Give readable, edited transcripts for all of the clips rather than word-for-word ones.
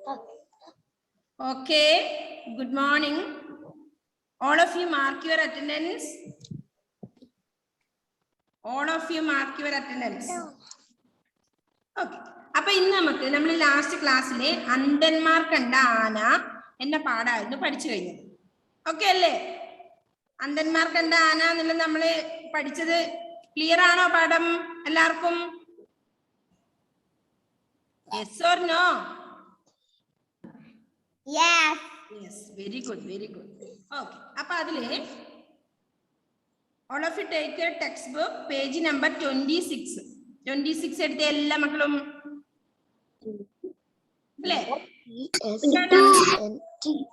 Okay, good morning. All of you mark your attendance. All of you mark your attendance. Okay. അപ്പൊ ഇന്ന് നമ്മൾ last ക്ലാസ്സിലെ അന്ധന്മാർ കണ്ട ആന എന്ന പാഠമായിരുന്നു പഠിച്ചു കഴിഞ്ഞത്. ഓക്കെ അല്ലേ? അന്ധന്മാർ കണ്ട ആന എന്നുള്ളത് നമ്മൾ പഠിച്ചത് ക്ലിയർ ആണോ പാഠം എല്ലാവർക്കും? Yes or no? Yes. Yes, very good, very good. Okay. അപ്പൊ അതിലെ all of you take your textbook, page number 26. 26 എടുത്ത എല്ലാ മക്കളും അല്ലേ?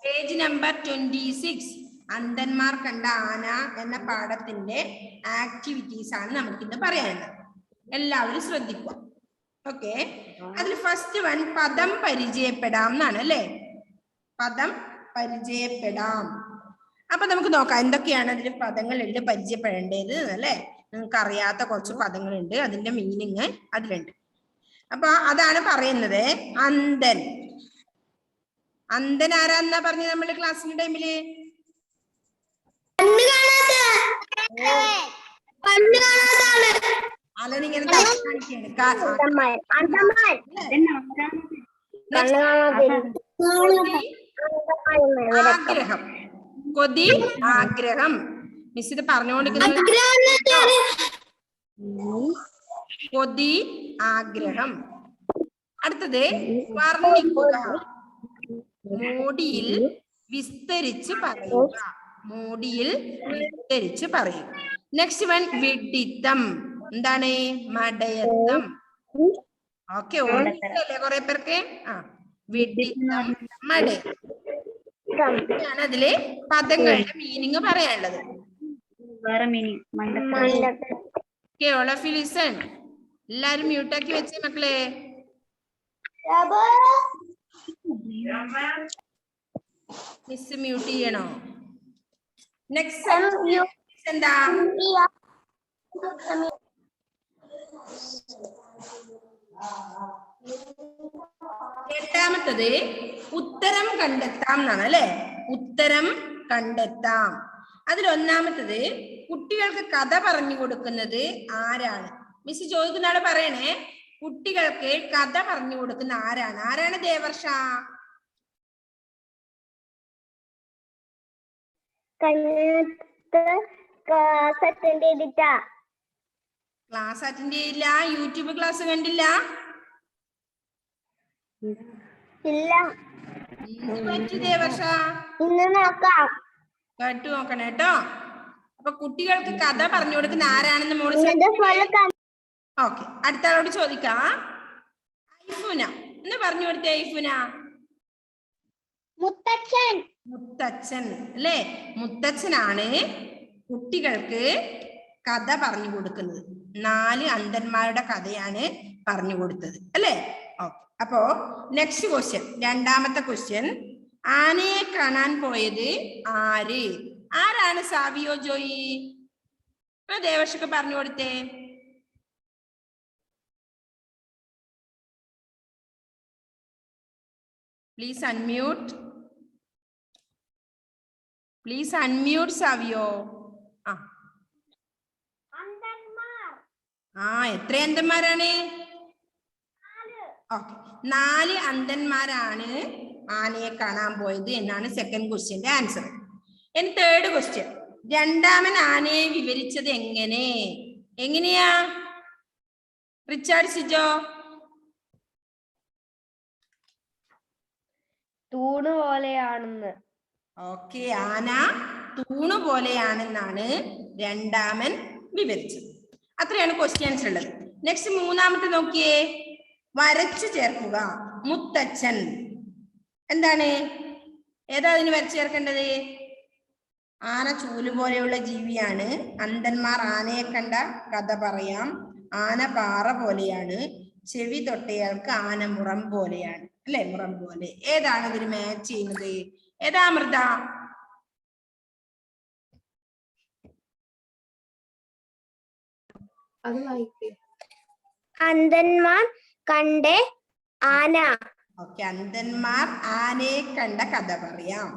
പേജ് നമ്പർ 26 അന്ധന്മാർ കണ്ട ആന എന്ന പാഠത്തിന്റെ ആക്ടിവിറ്റീസ് ആണ് നമുക്കിന്ന് പറയാനുള്ളത്. എല്ലാവരും ശ്രദ്ധിക്കുക. ഓക്കെ, അതിൽ ഫസ്റ്റ് വൺ പദം പരിചയപ്പെടാം എന്നാണ് അല്ലേ? പദം പരിചയപ്പെടാം. അപ്പൊ നമുക്ക് നോക്കാം എന്തൊക്കെയാണ് അതിൽ പദങ്ങളുണ്ട് പരിചയപ്പെടേണ്ടത് അല്ലേ? നിങ്ങൾക്ക് അറിയാത്ത കുറച്ച് പദങ്ങളുണ്ട്, അതിന്റെ മീനിങ് അതിലുണ്ട്. അപ്പൊ അതാണ് പറയുന്നത്. അന്ധൻ. അന്ധൻ ആരാന്നാ പറഞ്ഞത് നമ്മള് ക്ലാസ്സിന്റെ ടൈമില്? അലനിങ്ങനെ ആഗ്രഹം. കൊതി, ആഗ്രഹം. മിസ് ഇത് പറഞ്ഞുകൊണ്ടിരിക്കുന്നത് കൊതി, ആഗ്രഹം. അടുത്തത് വർണ്ണിക്കുക. മോടിയിൽ വിസ്തരിച്ച് പറയുക. മോടിയിൽ വിസ്തരിച്ച് പറയുക. നെക്സ്റ്റ് വൺ വിഡിത്തം. എന്താണ്? മടയത്തം. ഓക്കെ, ഓർമ്മയില്ലേ കുറെ പേർക്ക്? വിഡിത്തം, മടയത്തം. ആണ് അതില് പദങ്ങളുടെ മീനിങ് പറയാനുള്ളത്. Okay, all of you listen. എല്ലാരും മ്യൂട്ടാക്കി വെച്ചേ മക്കളെ. മിസ് മ്യൂട്ട് ചെയ്യണോ? നെക്സ്റ്റ് എന്താ? എട്ടാമത്തത് ഉത്തരം കണ്ടെത്താം എന്നാണ് അല്ലെ? ഉത്തരം കണ്ടെത്താം. അതിലൊന്നാമത്തത് കുട്ടികൾക്ക് കഥ പറഞ്ഞു കൊടുക്കുന്നത് ആരാണ്? മിസ് ചോദിക്കുന്ന ആള് പറയണേ, കുട്ടികൾക്ക് കഥ പറഞ്ഞു കൊടുക്കുന്ന ആരാണ്? ആരാണ് ദേവർഷ? ക്ലാസ് അറ്റൻഡ് ചെയ്യില്ല? യൂട്യൂബ് ക്ലാസ് കണ്ടില്ല? ദേവർഷ കേട്ടു നോക്കണം കേട്ടോ. അപ്പൊ കുട്ടികൾക്ക് കഥ പറഞ്ഞു കൊടുക്കുന്ന ആരാണെന്ന് മോള്. ഓക്കെ, അടുത്ത ആളോട് ചോദിക്കാം. ഐഫുന എന്ന് പറഞ്ഞു കൊടുത്തേ. ഐഫുന. മുത്തച്ഛൻ. മുത്തച്ഛൻ അല്ലേ? മുത്തച്ഛനാണ് കുട്ടികൾക്ക് കഥ പറഞ്ഞു കൊടുക്കുന്നത്. 4 അന്ധന്മാരുടെ കഥയാണ് പറഞ്ഞു കൊടുത്തത് അല്ലേ? ഓക്കെ, അപ്പോ നെക്സ്റ്റ് ക്വസ്റ്റ്യൻ, രണ്ടാമത്തെ ക്വസ്റ്റ്യൻ. ആനയെ കാണാൻ പോയത് ആര്? ആരാണ് സാവിയോ ജോയി? ദേവർഷക്ക് പറഞ്ഞു കൊടുത്തേ. Please unmute. Please unmute Savio. എത്ര അന്ധന്മാരാണ്? ഓക്കെ, 4 അന്ധന്മാരാണ് ആനയെ കാണാൻ പോയത് എന്നാണ് സെക്കൻഡ് ക്വസ്റ്റ്യന്റെ ആൻസർ. ഇനി തേർഡ് ക്വസ്റ്റ്യൻ. രണ്ടാമൻ ആനയെ വിവരിച്ചത് എങ്ങനെയാ? റിച്ചാർഡ് സിജോ. തൂണ് പോലെയാണെന്ന്. ഓക്കെ, ആന തൂണ് പോലെയാണെന്നാണ് രണ്ടാമൻ വിവരിച്ചത്. അത്രയാണ് ക്വസ്റ്റ്യൻസ് ഉള്ളത്. നെക്സ്റ്റ് മൂന്നാമത്തെ നോക്കിയേ. വരച്ചു ചേർക്കുക. മുത്തച്ഛൻ എന്താണ്? ഏതാ അതിന് വരച്ചു ചേർക്കേണ്ടത്? ആന ചൂല് പോലെയുള്ള ജീവിയാണ്. അന്ധന്മാർ ആനയെ കണ്ട കഥ പറയാം. ആന പാറ പോലെയാണ്. ചെവി തൊട്ടയാൾക്ക് ആന മുറം പോലെയാണ് അല്ലെ? മുറം പോലെ. ഏതാണ് ഇതിന് മാച്ച് ചെയ്യുന്നത്? ഏതാ അമൃത? അന്ധന്മാർ കണ്ട ആന. ഓക്കെ, അന്ധന്മാർ ആനയെ കണ്ട കഥ പറയാം.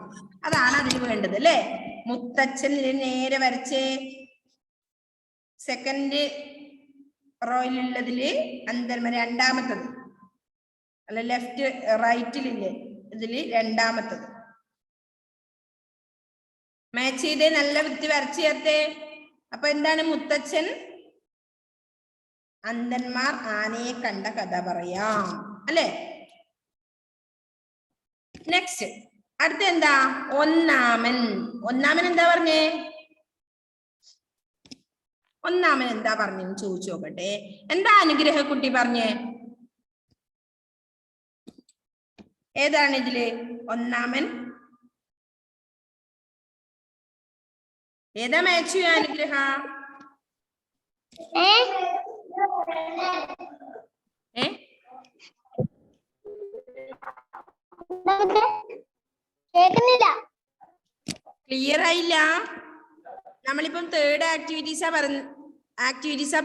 അതാണ് അതിന് വേണ്ടത് അല്ലേ. മുത്തച്ഛൻ നേരെ വരച്ചേ. സെക്കൻഡ് റോയിലുള്ളതില് അന്ധന്മാർ രണ്ടാമത്തത് അല്ല, ലെഫ്റ്റ് റൈറ്റിലില്ലേ ഇതില് രണ്ടാമത്തത് മാച്ച് ചെയ്തേ, നല്ല വൃത്തി വരച്ചു ചേർത്തേ. അപ്പൊ എന്താണ്? മുത്തച്ഛൻ അന്ധന്മാർ ആനയെ കണ്ട കഥ പറയാം അല്ലേ. നെക്സ്റ്റ് അടുത്ത എന്താ? ഒന്നാമൻ. ഒന്നാമൻ എന്താ പറഞ്ഞേ? ഒന്നാമൻ എന്താ പറഞ്ഞെന്ന് ചോദിച്ചു നോക്കട്ടെ. എന്താ അനുഗ്രഹ കുട്ടി പറഞ്ഞേ? ഏതാണ് ഇതില് ഒന്നാമൻ? ഏതാ മാച്ച് ചെയ്യാ അനുഗ്രഹ? ക്ലിയർ ആയില്ല. നമ്മളിപ്പം തേർഡ് ആക്ടിവിറ്റീസാ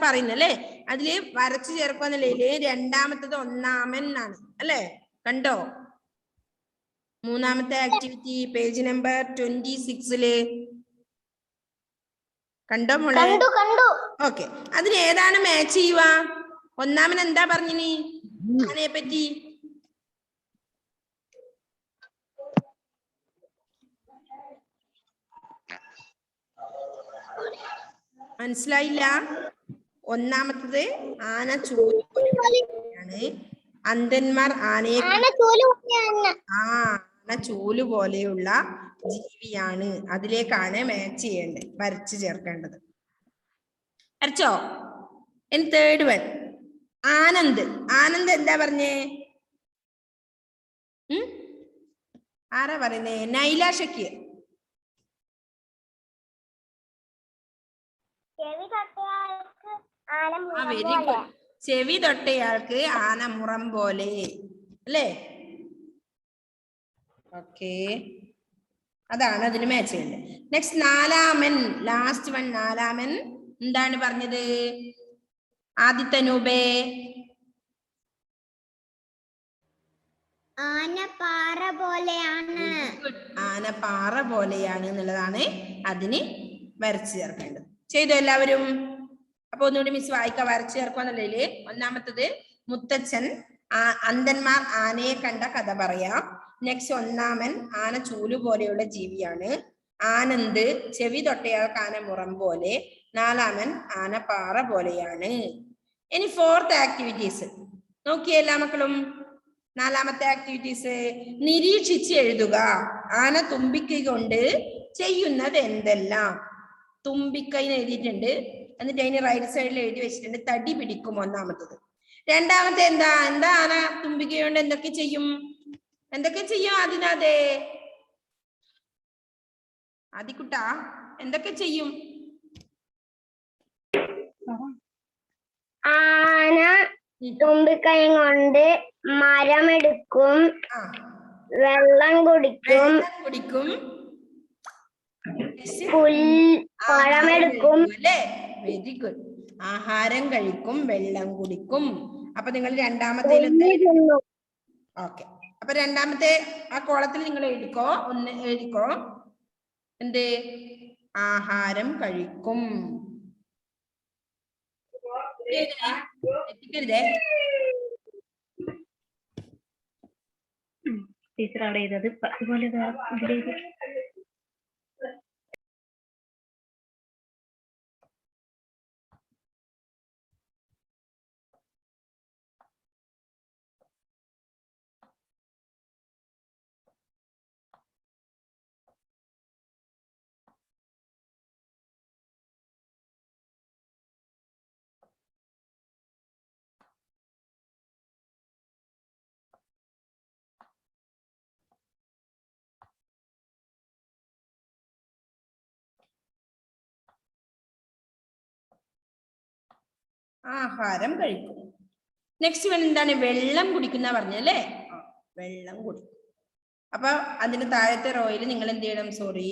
പറയുന്നല്ലേ. അതില് വരച്ചു ചേർക്കുന്നില്ലേ, രണ്ടാമത്തത് ഒന്നാമൻ എന്നാണ് അല്ലേ. കണ്ടോ? മൂന്നാമത്തെ ആക്ടിവിറ്റി പേജ് നമ്പർ 26 കണ്ടോ മോളെ? ഓക്കെ, അതിന് ഏതാണ് മാച്ച് ചെയ്യുക? ഒന്നാമൻ എന്താ പറഞ്ഞിനി അതിനെ പറ്റി? മനസ്സിലായില്ല? ഒന്നാമത്തത് ആന ചൂലുപോലെയാണ്. അന്ധന്മാർ ആനയെ ആന ചൂല് പോലെയുള്ള ജീവിയാണ്. അതിലേക്കാണ് മാച്ച് ചെയ്യേണ്ടത്, വരച്ചു ചേർക്കേണ്ടത്. വരച്ചോ? ഇനി തേർഡ് വൺ ആനന്ദ്. ആനന്ദ് എന്താ പറഞ്ഞേ? ആരാ പറയുന്നേ? നൈല ഷക്കീർ. Very good. ചെവി തൊട്ടയാൾക്ക് ആനമുറം പോലെ അല്ലേ. ഓക്കെ, അതാണ് അതിന് മാച്ച് ചെയ്യേണ്ടത്. നെക്സ്റ്റ് നാലാമൻ, ലാസ്റ്റ് വൺ. നാലാമൻ എന്താണ് പറഞ്ഞത്? ആദിത്യ നൂബേ. ആന പാറ പോലെയാണ്. ആന പാറ പോലെയാണ് എന്നുള്ളതാണ് അതിന് വരച്ചു ചേർക്കേണ്ടത്. ചെയ്തോ എല്ലാവരും? അപ്പൊ ഒന്നുകൂടി മിസ് വായിക്കാം, വരച്ചു ചേർക്കാന്നുള്ളതില്. ഒന്നാമത്തത് മുത്തച്ഛൻ അന്ധന്മാർ ആനയെ കണ്ട കഥ പറയാം. നെക്സ്റ്റ് ഒന്നാമൻ ആന ചൂല് പോലെയുള്ള ജീവിയാണ്. ആനന്ദ് ചെവി തൊട്ടയാൾക്ക് ആന മുറം പോലെ. നാലാമൻ ആന പാറ പോലെയാണ്. ഇനി ഫോർത്ത് ആക്ടിവിറ്റീസ് നോക്കിയേ എല്ലാ മക്കളും. നാലാമത്തെ ആക്ടിവിറ്റീസ് നിരീക്ഷിച്ച് എഴുതുക. ആന തുമ്പിക്കൈ കൊണ്ട് ചെയ്യുന്നത് എന്തെല്ലാം? തുമ്പിക്കൈ എഴുതിയിട്ടുണ്ട്, എന്നിട്ട് അതിന് റൈറ്റ് സൈഡിൽ എഴുതി വെച്ചിട്ടുണ്ട് തടി പിടിക്കും ഒന്നാമത്തത്. രണ്ടാമത്തെ എന്താ? ആന തുമ്പിക്കൈ കൊണ്ട് എന്തൊക്കെ ചെയ്യും? അതിനതെ ആദിക്കുട്ട എന്തൊക്കെ ചെയ്യും? ആന തുമ്പിക്കൈ കൊണ്ട് മരമെടുക്കും, വെള്ളം കുടിക്കും, പഴമെടുക്കും അല്ലേ. Very good. ആഹാരം കഴിക്കും, വെള്ളം കുടിക്കും. അപ്പൊ നിങ്ങൾ രണ്ടാമത്തെ ഓക്കെ, അപ്പൊ രണ്ടാമത്തെ ആ കോളത്തിൽ നിങ്ങൾ എഴുതിക്കോ. ഒന്ന് എഴുതിക്കോ. എന്ത്? ആഹാരം കഴിക്കും. എത്തിക്കരുതേ. ടീച്ചർ അവിടെ ചെയ്തത് അതുപോലെ ആഹാരം കഴിക്കും. നെക്സ്റ്റ് വൺ എന്താണ്? വെള്ളം കുടിക്കുന്ന പറഞ്ഞല്ലേ. വെള്ളം കുടിക്കും. അപ്പൊ അതിന്റെ താഴത്തെ റോയിൽ നിങ്ങൾ എന്ത് ചെയ്യണം? സോറി,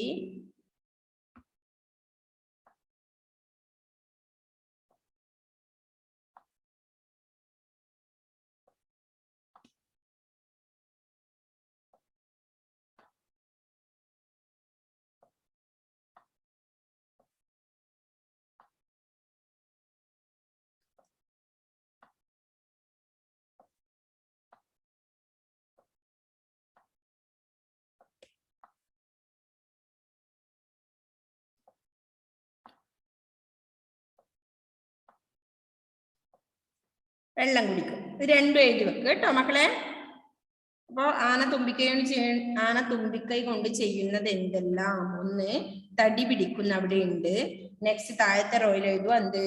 വെള്ളം കുടിക്കും. ഇത് രണ്ടും എഴുതി വെക്കുക കേട്ടോ മക്കളെ. അപ്പൊ ആന തുമ്പിക്കൈ കൊണ്ട് ചെയ്യുന്നത് എന്തെല്ലാം? ഒന്ന്, തടി പിടിക്കുന്ന അവിടെ ഉണ്ട്. നെക്സ്റ്റ് താഴത്തെ റോയിൽ എഴുതുക എന്ത്?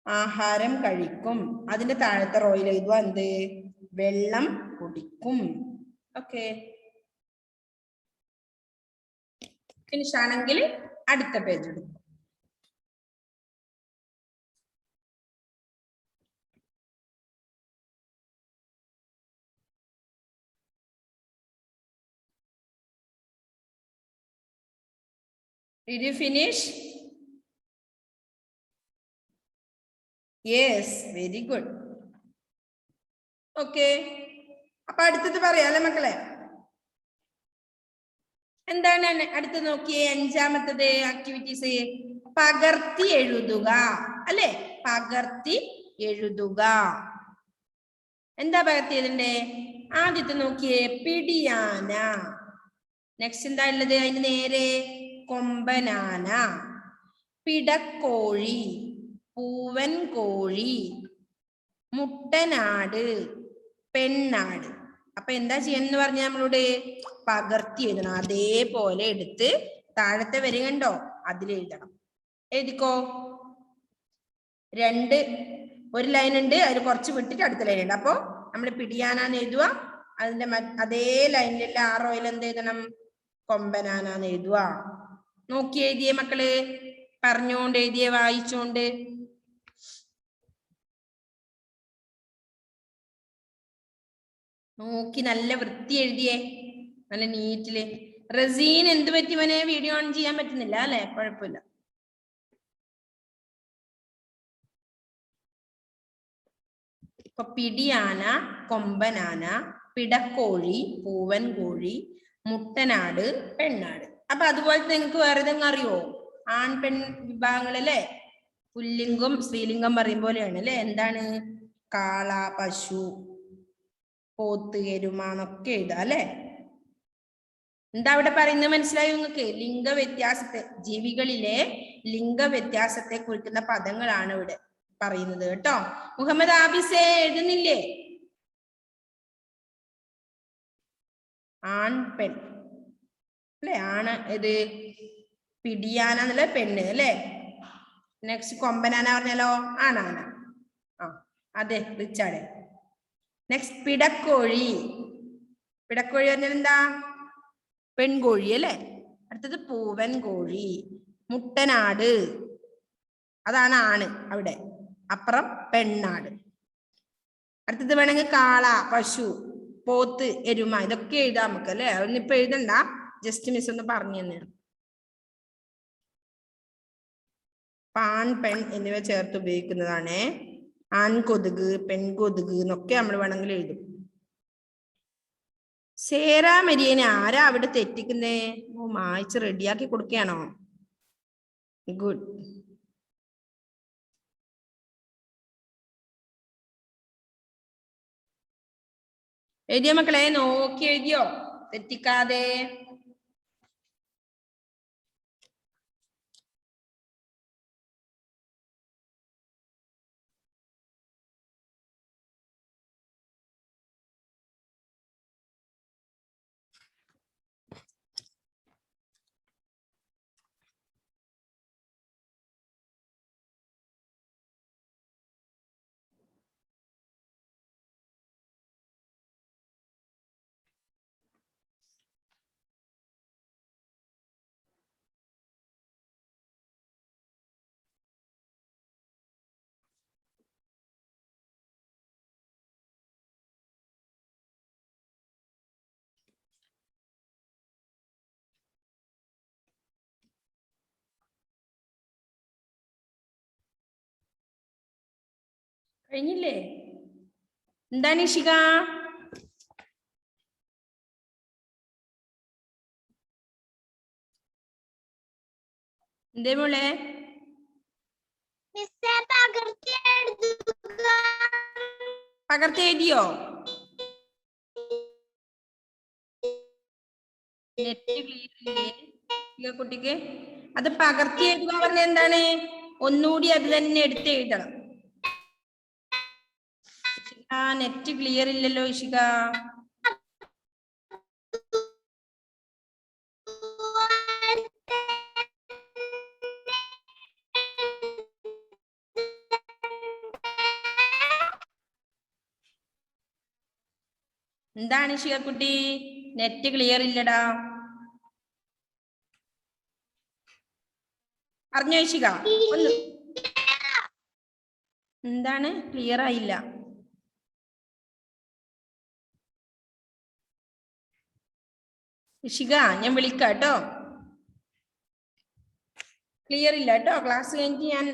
ആഹാരം കഴിക്കും. അതിന്റെ താഴത്തെ റോയിൽ എഴുതുക എന്ത്? വെള്ളം കുടിക്കും. ഓക്കെ, ഫിനിഷ് ആണെങ്കിൽ അടുത്ത പേജ് എടുക്കും. Did you finish? Yes, very good. Okay. അപ്പൊ അടുത്തത് പറയാല്ലേ മക്കളെ? എന്താണ് അടുത്ത് നോക്കിയേ? അഞ്ചാമത്തത് ആക്ടിവിറ്റീസ് പകർത്തി എഴുതുക അല്ലെ? പകർത്തി എഴുതുക. എന്താ പകർത്തി എഴുതണ്ടേ? ആദ്യത്തെ നോക്കിയേ, പിടിയാന. നെക്സ്റ്റ് എന്താ ഉള്ളത്? അതിന് നേരെ കൊമ്പനാന, പിടക്കോഴി, പൂവൻ കോഴി, മുട്ടനാട്, പെണ്ണാട്. അപ്പൊ എന്താ ചെയ്യണമെന്ന് പറഞ്ഞ നമ്മളോട്? പകർത്തി എഴുതണം. അതേപോലെ എടുത്ത് താഴത്തെ വരി കണ്ടോ, അതിലെഴുതണം. എഴുതിക്കോ. ഒരു ലൈൻ ഉണ്ട്, അതിൽ കുറച്ച് വിട്ടിട്ട് അടുത്ത ലൈൻ ഉണ്ട്. അപ്പൊ നമ്മൾ പിടിയാനാന്ന് എഴുതുക. അതിന്റെ അതേ ലൈനിലുള്ള ആ റോയിൽ എന്ത് എഴുതണം? കൊമ്പനാനാന്ന് എഴുതുക. നോക്കി എഴുതിയേ മക്കള്? പറഞ്ഞോണ്ട് എഴുതിയേ? വായിച്ചോണ്ട്? നോക്കി നല്ല വൃത്തി എഴുതിയേ, നല്ല നീറ്റില്. റസീൻ എന്ത് പറ്റിവനെ? വീഡിയോ ഓൺ ചെയ്യാൻ പറ്റുന്നില്ല അല്ലെ? കുഴപ്പമില്ല. ഇപ്പൊ പിടിയാന, കൊമ്പനാന, പിടക്കോഴി, പൂവൻ കോഴി, മുട്ടനാട്, പെണ്ണാട്. അപ്പൊ അതുപോലെ നിങ്ങൾക്ക് വേറെ ഏതെങ്കിലും അറിയോ? ആൺ പെൺ വിഭാഗങ്ങളല്ലേ? പുല്ലിംഗം സ്ത്രീലിംഗം പറയും പോലെയാണ് അല്ലെ? എന്താണ്? കാള, പശു, പോത്ത്, എരുമ എന്നൊക്കെ എഴുതാം അല്ലെ? എന്താ അവിടെ പറയുന്നത് മനസ്സിലായോ നിങ്ങൾക്ക്? ലിംഗവ്യത്യാസത്തെ, ജീവികളിലെ ലിംഗവ്യത്യാസത്തെ കുറിക്കുന്ന പദങ്ങളാണ് ഇവിടെ പറയുന്നത് കേട്ടോ. മുഹമ്മദ് ആബിസെ എഴുതുന്നില്ലേ? ആൺ പെൺ അല്ലെ? ആണ് ഇത് പിടിയാന എന്നുള്ള പെണ്ണ് അല്ലെ? നെക്സ്റ്റ് കൊമ്പനാന പറഞ്ഞാലോ? ആണാന. ആ അതെ, റിച്ചാർഡ്. നെക്സ്റ്റ് പിടക്കോഴി. പിടക്കോഴി പറഞ്ഞാൽ എന്താ? പെൺകോഴി അല്ലെ? അടുത്തത് പൂവൻ കോഴി. മുട്ടനാട്, അതാണ് ആണ് അവിടെ. അപ്പുറം പെണ്ണാട്. അടുത്തത് വേണമെങ്കിൽ കാള, പശു, പോത്ത്, എരുമ, ഇതൊക്കെ എഴുതാം നമുക്ക് അല്ലെ? അതൊന്നും ഇപ്പൊ എഴുതണ്ട, ജസ്റ്റ് മിസ് ഒന്ന് പറഞ്ഞു തന്നെയാണ്. ആൺ പെൺ എന്നിവ ചേർത്ത് ഉപയോഗിക്കുന്നതാണ്. ആൺകൊതുക്, പെൺകൊതുക് എന്നൊക്കെ നമ്മൾ വേണമെങ്കിൽ എഴുതും. സേറാ മരിയനെ ആരാ അവിടെ തെറ്റിക്കുന്നേ? മായ്ച്ച് റെഡിയാക്കി കൊടുക്കുകയാണോ? ഗുഡ്. എഴുതിയോ മക്കളെ? നോക്കി എഴുതിയോ? തെറ്റിക്കാതെ. കഴിഞ്ഞില്ലേ? എന്താണ് ഇഷിക? എന്തേ മോളെ? പകർത്തി എഴുതിയോ? നെറ്റ് ക്ലിയർ കുട്ടിക്ക്? അത് പകർത്തി എഴുതുക പറഞ്ഞ എന്താണ്? ഒന്നുകൂടി അത് തന്നെ എടുത്ത് എഴുതണം. നെറ്റ് ക്ലിയർ ഇല്ലല്ലോ ഇഷിക. എന്താണ് ഇഷിക കുട്ടി, നെറ്റ് ക്ലിയർ ഇല്ലടാ. അറിഞ്ഞോ ഇഷിക? ഒന്ന് എന്താണ് ക്ലിയർ ആയില്ല? ഇഷിക ഞാൻ വിളിക്കാം കേട്ടോ. ക്ലിയർ ഇല്ല കേട്ടോ. ക്ലാസ് കഴിഞ്ഞിട്ട് ഞാൻ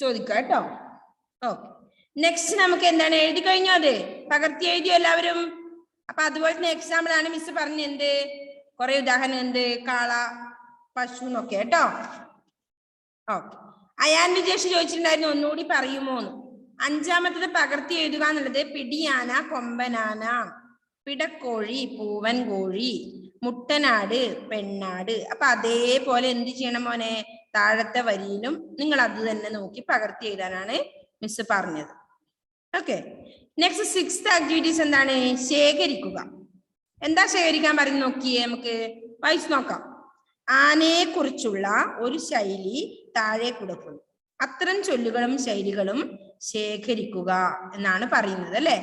ചോദിക്കാം കേട്ടോ. ഓക്കെ, നെക്സ്റ്റ് നമുക്ക് എന്താണ് എഴുതി കഴിഞ്ഞോ? അത് പകർത്തി എഴുതിയോ എല്ലാവരും? അപ്പൊ അതുപോലെ തന്നെ എക്സാമ്പിൾ ആണ് മിസ് പറഞ്ഞ എന്ത് കുറെ ഉദാഹരണം എന്ത് കാള, പശു എന്നൊക്കെ കേട്ടോ. ഓക്കെ, അയാൻ വിജേഷ് ചോദിച്ചിട്ടുണ്ടായിരുന്നു ഒന്നുകൂടി പറയുമോന്ന്. അഞ്ചാമത്തത് പകർത്തി എഴുതുക എന്നുള്ളത് പിടിയാന, കൊമ്പനാന, പിടക്കോഴി, പൂവൻ കോഴി, മുട്ടനാട്, പെണ്ണാട്. അപ്പൊ അതേപോലെ എന്ത് ചെയ്യണം മോനെ? താഴത്തെ വരിയിലും നിങ്ങൾ അത് തന്നെ നോക്കി പകർത്തി എഴുതാനാണ് മിസ് പറഞ്ഞത്. ഓക്കെ, നെക്സ്റ്റ് സിക്സ്ത് ആക്ടിവിറ്റീസ് എന്താണ്? ശേഖരിക്കുക. എന്താ ശേഖരിക്കാൻ പറയുന്നത് നോക്കിയേ, നമുക്ക് വായിച്ചു നോക്കാം. ആനയെ കുറിച്ചുള്ള ഒരു ശൈലി താഴെ കൊടുക്കുന്നു. അത്തരം ചൊല്ലുകളും ശൈലികളും ശേഖരിക്കുക എന്നാണ് പറയുന്നത് അല്ലെ.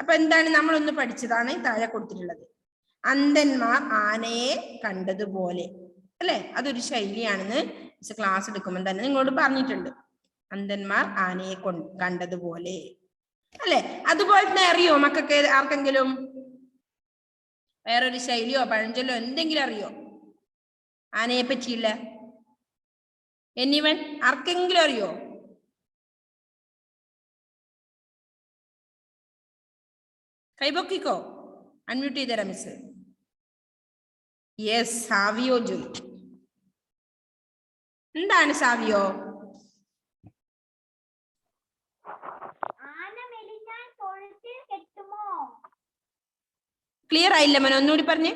അപ്പൊ എന്താണ് നമ്മളൊന്ന് പഠിച്ചതാണ് താഴെ കൊടുത്തിട്ടുള്ളത്. അന്ധന്മാർ ആനയെ കണ്ടതുപോലെ അല്ലെ, അതൊരു ശൈലിയാണെന്ന് ക്ലാസ് എടുക്കുമ്പോൾ തന്നെ നിങ്ങളോട് പറഞ്ഞിട്ടുണ്ട്. അന്ധന്മാർ ആനയെ കണ്ടതുപോലെ അല്ലെ. അതുപോലെ തന്നെ അറിയോ മക്കൾക്ക് ആർക്കെങ്കിലും വേറൊരു ശൈലിയോ പഴഞ്ചൊല്ലോ എന്തെങ്കിലും അറിയോ ആനയെ പറ്റിയില്ല? എനിവൻ ആർക്കെങ്കിലും അറിയോ? കൈപൊക്കിക്കോ, അൺമ്യൂട്ട് ചെയ്തരാം മിസ്. യെസ്, സാവിയോ ജോലി. എന്താണ് സാവിയോ? ക്ലിയർ ആയില്ല മോനെ, ഒന്നുകൂടി പറഞ്ഞേ.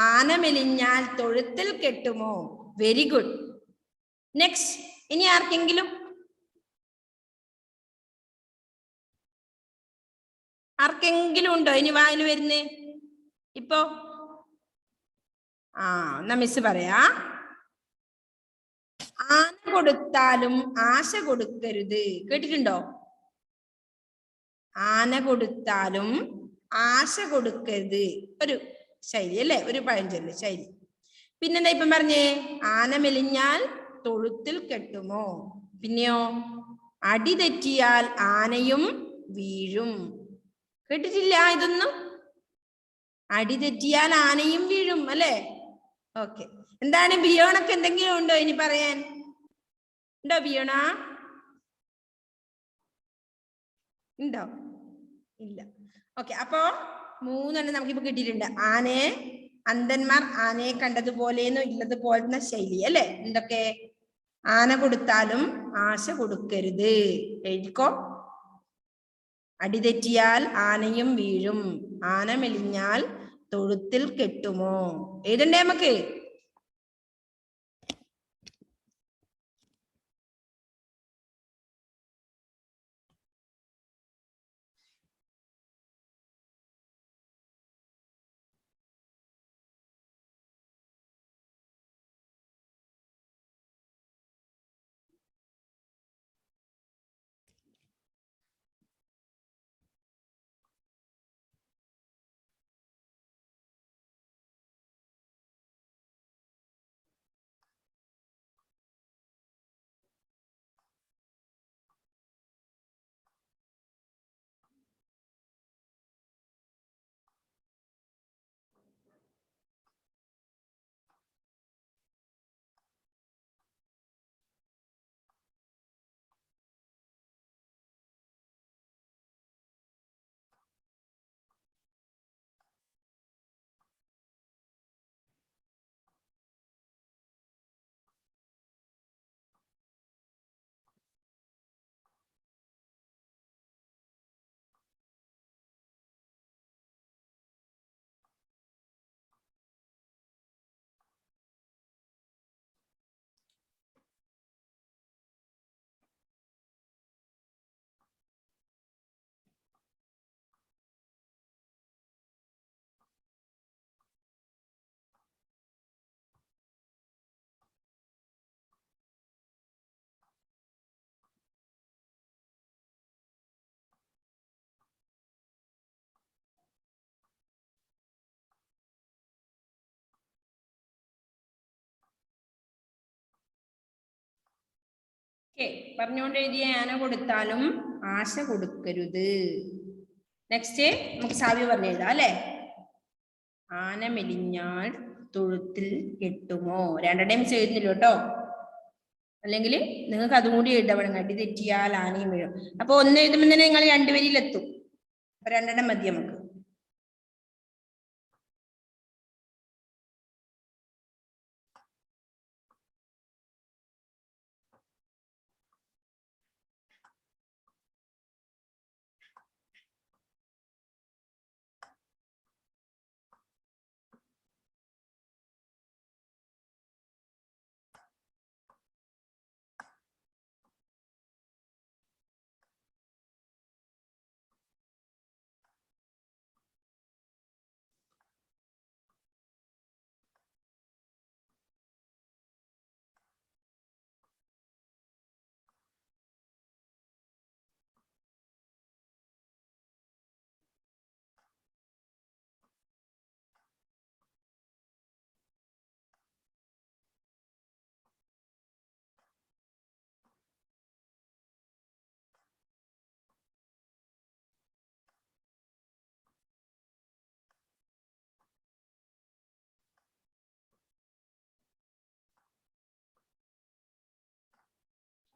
ആന മെലിഞ്ഞാൽ തൊഴുത്തിൽ കെട്ടുമോ? Very good. നെക്സ്റ്റ്, ഇനി ആർക്കെങ്കിലും ഉണ്ടോ ഇനി വായിൽ വരുന്നേ? ഇപ്പോ എന്നാ മിസ് പറയാ. ആന കൊടുത്താലും ആശ കൊടുക്കരുത്. കേട്ടിട്ടുണ്ടോ? ആന കൊടുത്താലും ആശ കൊടുക്കരുത്, ഒരു ശൈലി അല്ലെ, ഒരു പഴഞ്ചൊല്ല് ശൈലി. പിന്നെന്താ ഇപ്പം പറഞ്ഞേ? ആന മെലിഞ്ഞാൽ തൊഴുത്തിൽ കെട്ടുമോ? പിന്നെയോ അടി തെറ്റിയാൽ ആനയും വീഴും. കേട്ടിട്ടില്ല ഇതൊന്നും? അടി തെറ്റിയാൽ ആനയും വീഴും അല്ലെ. ഓക്കെ, എന്താണ് ബിയോണൊക്കെ എന്തെങ്കിലും ഉണ്ടോ ഇനി പറയാൻ? ഉണ്ടോ ബിയോണ? ഉണ്ടോ? ഇല്ല. ഓക്കെ, അപ്പോ മൂന്നെണ്ണം നമുക്കിപ്പോ കിട്ടിയിട്ടുണ്ട്. ആനയെ, അന്ധന്മാർ ആനയെ കണ്ടതുപോലെയെന്നോ ഇല്ലതുപോലെന്ന ശൈലി അല്ലെ. എന്തൊക്കെ? ആന കൊടുത്താലും ആശ കൊടുക്കരുത്. എഴുതിക്കോ. അടിതെറ്റിയാൽ ആനയും വീഴും. ആന മെലിഞ്ഞാൽ തൊഴുത്തിൽ കെട്ടുമോ? എഴുതണ്ടേ നമുക്ക്? പറഞ്ഞുകൊണ്ട് എഴുതിയ ആന കൊടുത്താലും ആശ കൊടുക്കരുത്. നെക്സ്റ്റ് നമുക്ക് സാവ്യ പറഞ്ഞു എഴുതാം അല്ലെ. ആന മെലിഞ്ഞാൽ തൊഴുത്തിൽ കെട്ടുമോ? രണ്ടെണ്ണം എഴുതുന്നില്ല കേട്ടോ, അല്ലെങ്കിൽ നിങ്ങൾക്ക് അതും കൂടി എഴുതണം. കടി തെറ്റിയാൽ ആനയും വീഴും. അപ്പൊ ഒന്ന് എഴുതുമ്പോൾ തന്നെ നിങ്ങൾ രണ്ടുപേരിലെത്തും. അപ്പൊ രണ്ടെണ്ണം മതി നമുക്ക്.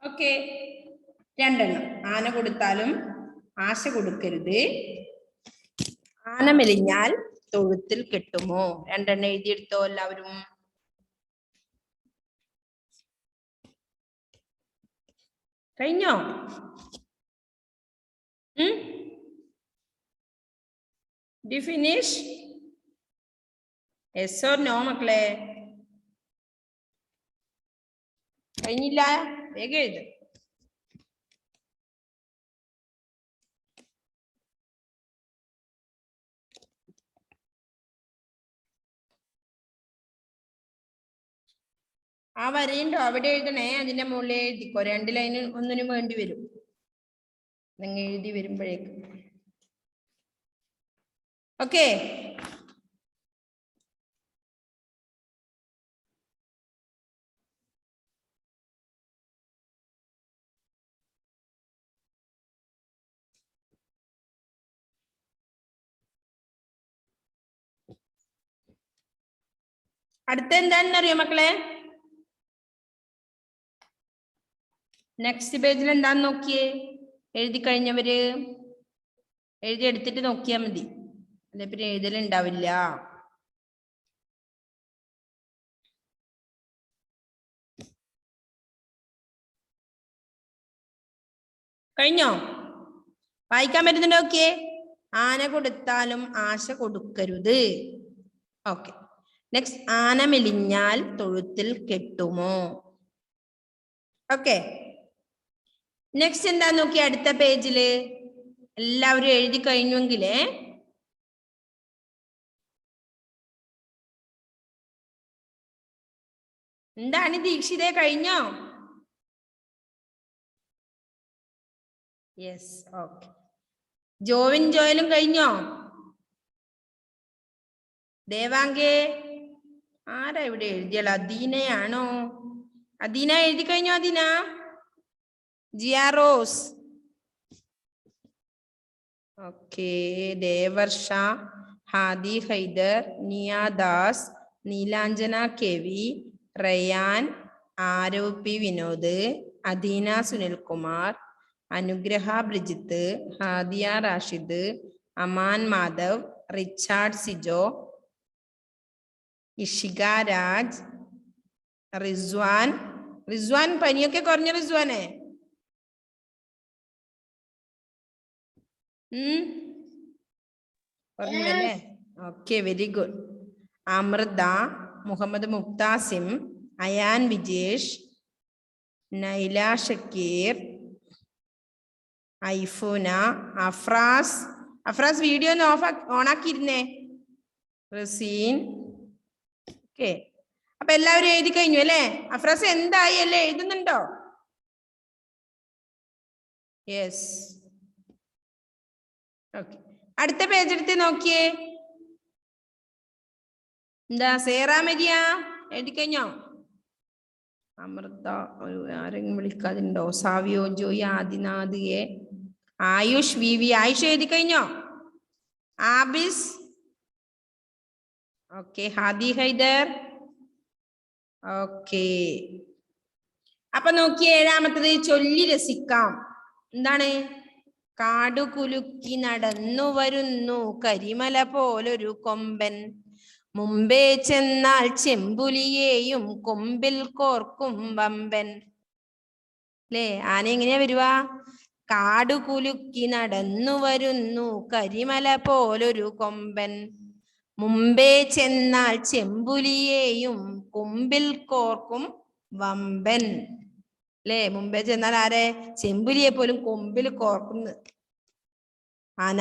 ഓക്കെ, രണ്ടെണ്ണം. ആന കൊടുത്താലും ആശ കൊടുക്കരുത്, ആന മെലിഞ്ഞാൽ തൊഴുത്തിൽ കെട്ടുമോ? രണ്ടെണ്ണം എഴുതിയെടുത്തോ എല്ലാവരും. കഴിഞ്ഞോ? Did you finish? Yes or no മക്കളെ? കഴിഞ്ഞില്ല? വേഗം എഴുത്. ആ വരയുണ്ടോ അവിടെ എഴുതണേ, അതിന്റെ മുകളിൽ എഴുതിക്കോ. 2 ലൈന് ഒന്നിനും വേണ്ടി വരും നിങ്ങൾ എഴുതി വരുമ്പോഴേക്ക്. ഓക്കെ, അടുത്ത എന്താണെന്ന് അറിയോ മക്കളെ? നെക്സ്റ്റ് പേജിൽ എന്താന്ന് നോക്കിയേ. എഴുതി കഴിഞ്ഞവര് എഴുതി എടുത്തിട്ട് നോക്കിയാൽ മതി, അല്ലെ പിന്നെ എഴുതലുണ്ടാവില്ല. കഴിഞ്ഞോ? വായിക്കാൻ പറ്റുന്നുണ്ടോ? നോക്കിയേ. ആന കൊടുത്താലും ആശ കൊടുക്കരുത്. ഓക്കെ, നെക്സ്റ്റ് ആന മെലിഞ്ഞാൽ തൊഴുത്തിൽ കെട്ടുമോ? ഓക്കെ, നെക്സ്റ്റ് എന്താ നോക്കി അടുത്ത പേജില്. എല്ലാവരും എഴുതി കഴിഞ്ഞെങ്കിലേ എന്താണ് ദീക്ഷിതേ, കഴിഞ്ഞോ? Yes, okay. ജോവിൻ ജോയലും കഴിഞ്ഞോ? ദേവാങ്കേ ആരാ ഇവിടെ എഴുതിയാലോ? അദീനയാണോ? അദീന എഴുതി കഴിഞ്ഞോ? Adeena, Jiya Rose, okay. Devarsha, Hadi Haider, Niyadas, Neelanjana K V, Rayan, Aarav P Vinod, Adeena Sunilkumar, Anugraha Brijith, Hadiya Rashid, Aman Madhav, Richard Sijo, Ishika Raj, Rizwan. Rizwan പനിയൊക്കെ കുറഞ്ഞ റിസ്വാനെ? പറഞ്ഞല്ലേ? Okay, very good. Amrita, Muhammad Muktasim, Ayan Vijesh, Naila Shakir, Aifoona, Afras. Afras video ഒന്ന് ഓണാക്കിയിരുന്നേ. റസീൻ. ഓക്കെ, അപ്പൊ എല്ലാവരും എഴുതി കഴിഞ്ഞു അല്ലേ? അഫ്രാസ് എന്തായി അല്ലേ? എഴുതുന്നുണ്ടോ? Yes, okay. അടുത്ത പേജ് എടുത്ത് നോക്കിയേ. എന്താ സേറാ മരിയ എഴുതി കഴിഞ്ഞോ? അമൃത ആരെങ്കിലും വിളിക്കാതുണ്ടോ? Savio Joy Adinath A Ayush V V Ayush എഴുതി കഴിഞ്ഞോ? ആബിസ് ഓക്കെ. ഹാദി ഹൈദർ ഓക്കെ. അപ്പൊ നോക്കിയേ ഏഴാമത്തത് ചൊല്ലി രസിക്കാം. എന്താണ്? കാടുകുലുക്കി നടന്നു വരുന്നു കരിമല പോലൊരു കൊമ്പൻ, മുമ്പേ ചെന്നാൽ ചെമ്പുലിയെയും കൊമ്പിൽ കോർക്കും വമ്പൻ. അല്ലേ? ആന എങ്ങനെയാ വരുവാ? കാടുകുലുക്കി നടന്നു വരുന്നു കരിമല പോലൊരു കൊമ്പൻ, മുമ്പേ ചെന്നാൽ ചെമ്പുലിയെയും കൊമ്പിൽ കോർക്കും വമ്പൻ. അല്ലേ? മുമ്പേ ചെന്നാൽ ആരെ? ചെമ്പുലിയെ പോലും കൊമ്പിൽ കോർക്കുന്നു ആന.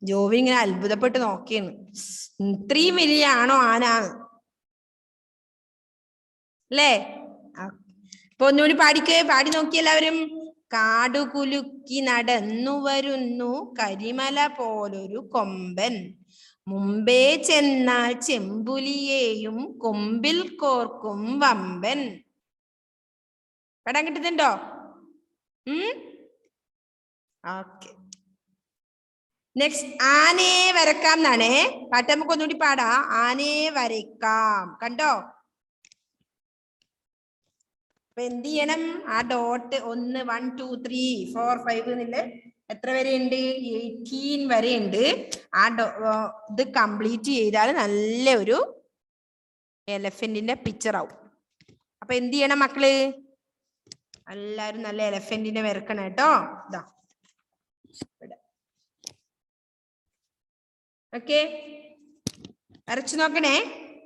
ജോവി ഇങ്ങനെ അത്ഭുതപ്പെട്ട് നോക്കിയാണ്, ഇത്രയും വലിയ ആണോ ആന അല്ലേ? അപ്പൊ ഒന്നുകൂടി പാടി നോക്കി എല്ലാവരും. കാടുകുലുക്കി നടന്നു വരുന്നു കരിമല പോലൊരു കൊമ്പൻ, മുമ്പേ ചെന്നാൽ ചെമ്പുലിയെയും കൊമ്പിൽ കോർക്കും വമ്പൻ. പടം കിട്ടുന്നുണ്ടോ? ഓക്കെ. നെക്സ്റ്റ് ആനയെ വരക്കാം എന്നാണേ പാട്ട്. നമുക്ക് ഒന്നുകൂടി പാടാ. ആനയെ വരയ്ക്കാം. കണ്ടോ? അപ്പൊ എന്ത് ചെയ്യണം? ആ ഡോട്ട് 1 1 2 3 4 5 എന്നില്ല എത്ര വരെ ഉണ്ട്? 18 വരെ ഉണ്ട്. ആ ഇത് കംപ്ലീറ്റ് ചെയ്താൽ നല്ല ഒരു എലഫന്റിന്റെ പിക്ചർ ആവും. അപ്പൊ എന്ത് ചെയ്യണം മക്കള്? എല്ലാരും നല്ല എലഫന്റിനെ വരക്കണം കേട്ടോ. ഇതാ ഓക്കെ, വരച്ചു നോക്കണേ.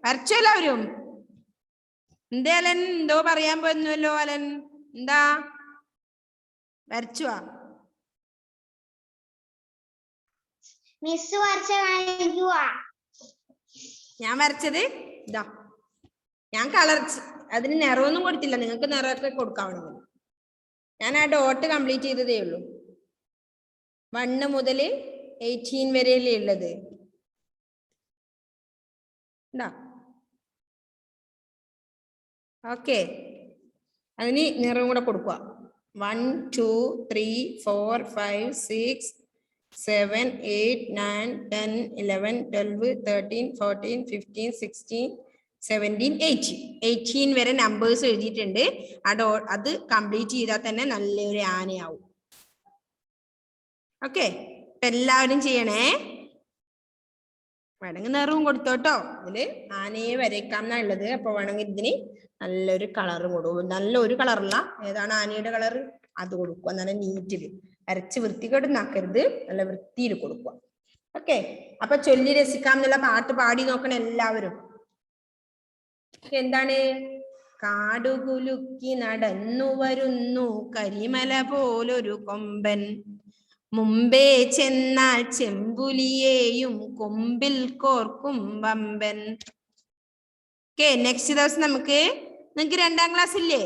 വരച്ചോ എല്ലാവരും? എന്തേ അലൻ? എന്തോ പറയാൻ പോയിരുന്നല്ലോ അലൻ, എന്താ? വരച്ചുവാ? ഞാൻ വരച്ചത് ഇതാ. ഞാൻ കളർ അതിന് നിറമൊന്നും കൊടുത്തില്ല, നിങ്ങൾക്ക് നിറമൊക്കെ കൊടുക്കാവുന്നത്. ഞാൻ ആ ഡോട്ട് കംപ്ലീറ്റ് ചെയ്തതേ ഉള്ളൂ. 1 മുതൽ 18 വരെയല്ലേ ഉള്ളത്. ഓക്കെ, അതിന് നിറം കൂടെ കൊടുക്കുക. 1 2 3 4 5 6 7 8 9 10 11 12 13 14 15 16 17 18 വരെ നമ്പേഴ്സ് എഴുതിയിട്ടുണ്ട്. അത് കംപ്ലീറ്റ് ചെയ്താൽ തന്നെ നല്ലൊരു ആനയാവും. ഓക്കെ, ഇപ്പൊ എല്ലാവരും ചെയ്യണേ. വേണമെങ്കിൽ നിറവും കൊടുത്തോട്ടോ. ഇതില് ആനയെ വരയ്ക്കാം എന്നാ ഉള്ളത്. അപ്പൊ വേണമെങ്കിൽ ഇതിന് നല്ലൊരു കളർ കൊടുക്കും. നല്ലൊരു കളറല്ല, ഏതാണ് ആനയുടെ കളർ അത് കൊടുക്കുക. നല്ല നീറ്റില് വരച്ച് വൃത്തികേടുന്നാക്കരുത്, നല്ല വൃത്തിയിൽ കൊടുക്കുക. ഓക്കെ, അപ്പൊ ചൊല്ലി രസിക്കാം എന്നുള്ള പാട്ട് പാടി നോക്കണം എല്ലാവരും. എന്താണ്? കാടുകുലുക്കി നടന്നു വരുന്നു കരിമല പോലൊരു കൊമ്പൻ, മുമ്പേ ചെന്നാൽ ചെമ്പുലിയെയും കൊമ്പിൽ കോർക്കും വമ്പൻ. ഓക്കെ, നെക്സ്റ്റ് ദിവസം നിങ്ങൾക്ക് 2ാം ക്ലാസ് ഇല്ലേ?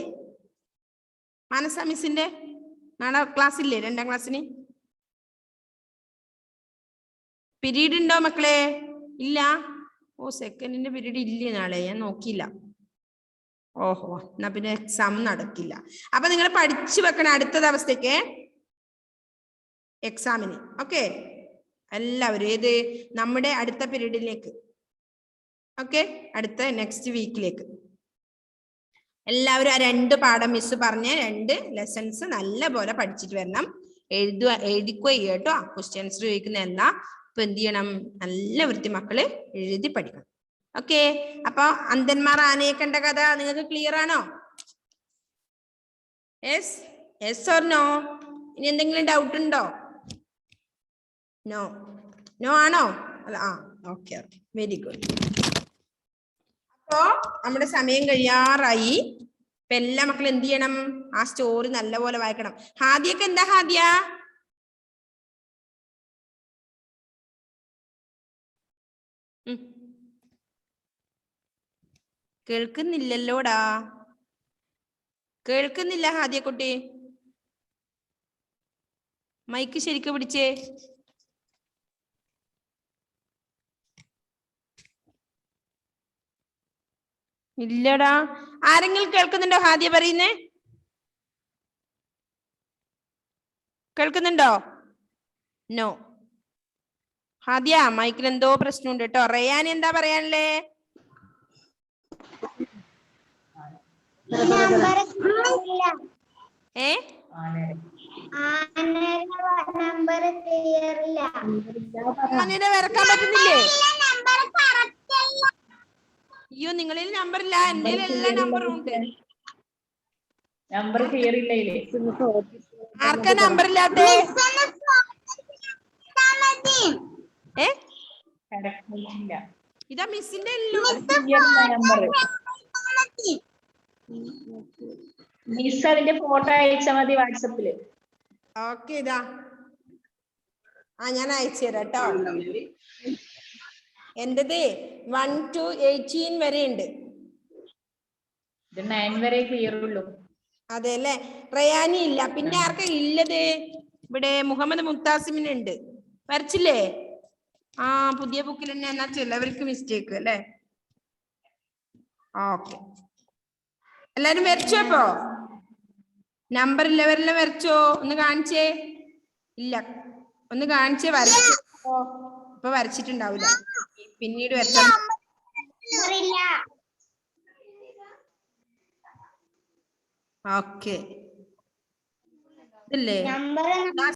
മാനസ മിസ്സിന്റെ നാളെ ക്ലാസ് ഇല്ലേ? 2ാം ക്ലാസ്സിന് പീരീഡ് ഉണ്ടോ മക്കളെ? ഇല്ല. ഓ, സെക്കൻഡിന്റെ പീരീഡ് ഇല്ലേ നാളെ? ഞാൻ നോക്കിയില്ല. ഓഹോ, എന്നാ പിന്നെ എക്സാം നടക്കില്ല. അപ്പൊ നിങ്ങൾ പഠിച്ചു വെക്കണം അടുത്ത ദിവസത്തേക്ക് എക്സാമിന്. ഓക്കെ, എല്ലാവരും ഏത് നമ്മുടെ അടുത്ത പീരീഡിലേക്ക്, ഓക്കെ, അടുത്ത നെക്സ്റ്റ് വീക്കിലേക്ക് എല്ലാവരും ആ 2 പാഠം മിസ് പറഞ്ഞ 2 ലെസൺസ് നല്ല പോലെ പഠിച്ചിട്ട് വരണം. എഴുതിക്കോ കേട്ടോ. ക്വസ്റ്റ്യൻസ് ചോദിക്കുന്നതല്ല. ഇപ്പൊ എന്ത് ചെയ്യണം? നല്ല വൃത്തി മക്കള് എഴുതി പഠിക്കണം. ഓക്കെ, അപ്പൊ അന്ധന്മാർ ആനയെ കണ്ട കഥ നിങ്ങൾക്ക് ക്ലിയർ ആണോ? Yes, yes or no? ഇനി എന്തെങ്കിലും ഡൗട്ട് ഉണ്ടോ? നോ, നോ ആണോ? അല്ല, ഓക്കെ ഓക്കെ, വെരി ഗുഡ്. അപ്പോ നമ്മുടെ സമയം കഴിയാറായി. ഇപ്പൊ എല്ലാ മക്കളും എന്ത് ചെയ്യണം? ആ സ്റ്റോറി നല്ലപോലെ വായിക്കണം. ഹാദിയൊക്കെ എന്താ ഹാദിയ? കേൾക്കുന്നില്ലല്ലോടാ. കേൾക്കുന്നില്ല ഹാദിയ കുട്ടി. മൈക്ക് ശരിക്കും പിടിച്ചേ. ഇല്ലടാ. ആരെങ്കിലും കേൾക്കുന്നുണ്ടോ ഹാദിയ പറയുന്നേ? കേൾക്കുന്നുണ്ടോ? നോ. ഹാദിയ മൈക്കിൽ എന്തോ പ്രശ്നമുണ്ട് കേട്ടോ. റയാൻ എന്താ പറയാനല്ലേ? ഏ ആനയുടെ വരക്കാൻ പറ്റുന്നില്ലേ? അയ്യോ നിങ്ങളിൽ നമ്പർ ഇല്ല, എന്റെ എല്ലാ നമ്പറും ഉണ്ട്. നമ്പർ ക്ലിയർ ഇല്ലേ? ആർക്കാ നമ്പർ ഇല്ലാത്തേ? ഏ ഇതാ മിസ്സിന്റെ നമ്പർ മിസ് അതിന്റെ ഫോട്ടോ അയച്ചാൽ മതി വാട്സപ്പില്. ഓക്കെ ഇതാ ഞാൻ അയച്ചു തരാം കേട്ടോ. എന്റേത് 1 to 18 വരെ ഉണ്ട്. ഇത് 9 വരെ ക്ലിയർ ഉള്ളൂ. അതെ അല്ലേ. റയാനി ഇല്ല. പിന്നെ ആർക്കാ ഇല്ലത്? ഇവിടെ മുഹമ്മദ് മുത്താസിമിനുണ്ട്. വരച്ചില്ലേ? പുതിയ ബുക്കിൽ തന്നെ. എന്നാ ചിലവർക്ക് മിസ്റ്റേക്ക് അല്ലേ? ഓക്കെ എല്ലാരും വരച്ചോ? ഇപ്പോ നമ്പർ ഇല്ലവരെല്ലാം വരച്ചോ? ഒന്ന് കാണിച്ചേ. ഇല്ല ഒന്ന് കാണിച്ചേ. വരച്ചോ? ഇപ്പൊ വരച്ചിട്ടുണ്ടാവില്ല, പിന്നീട് വരച്ച. ഓക്കെ ഇല്ലേ?